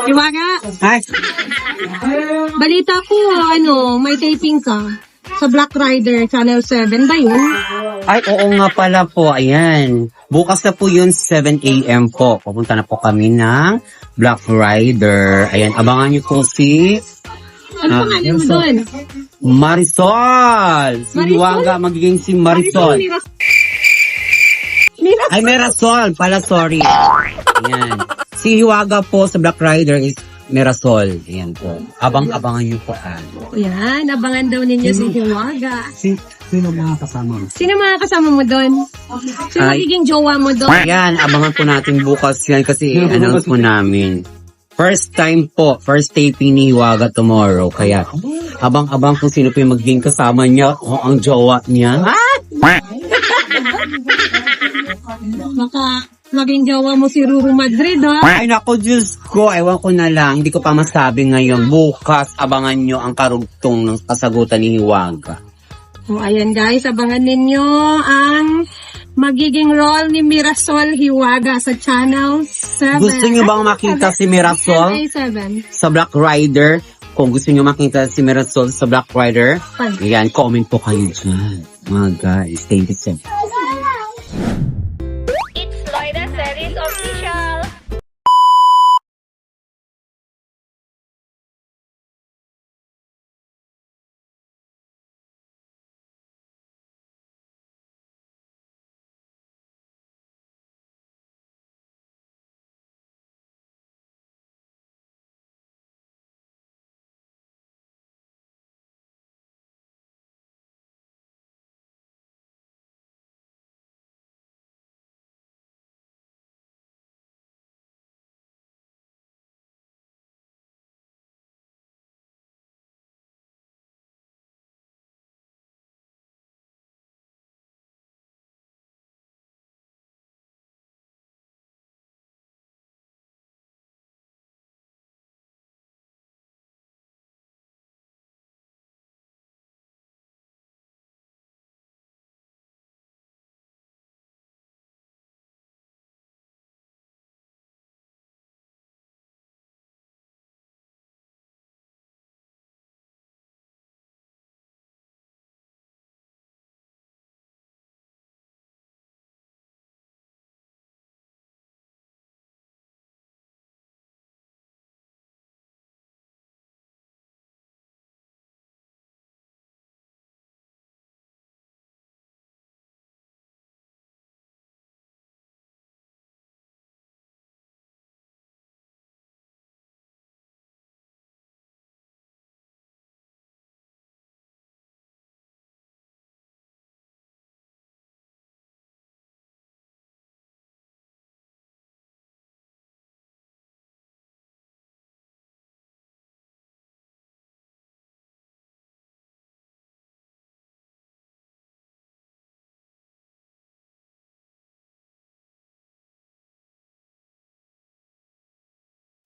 Hiwaga, Ay, balita ko, may taping ka sa Black Rider Channel 7 ba yun? ay, oo nga pala po. Ayan. Bukas na po yun, 7 a.m. po. Pupunta na po kami ng Black Rider. Ayan, abangan niyo po si Ano pangalan mo doon? Marisol. Si Marisol? Hiwaga magiging si Marisol. Miras. Ay, Mirasol pala, sorry. Ayan. Si Hiwaga po sa Black Rider is Mirasol. Ayan po. Abang-abangan niyo po. Yan, abangan daw ninyo si Hiwaga. Sino mga kasama mo? Sino mga kasama mo doon? Sino Ay. magiging jowa mo doon? Ayan, abangan po natin bukas yan kasi announce po namin. First time po, first taping ni Hiwaga tomorrow. Kaya, abang-abang kung sino po yung magiging kasama niya o ang jowa niya. Baka maging jowa mo si Ruru Madrid, ha? Ay, naku, Diyos ko. Ewan ko na lang. Hindi ko pa masabi ngayon. Bukas, abangan nyo ang karugtong ng kasagutan ni Hiwaga. O, ayan guys, abangan ninyo ang magiging role ni Mirasol Hiwaga sa Channel 7. Gusto nyo bang makita si Mirasol GMA7. sa Black Rider? Kung gusto nyo makita si Mirasol sa Black Rider, ayan, comment po kayo dyan. Mga guys, thank you so much.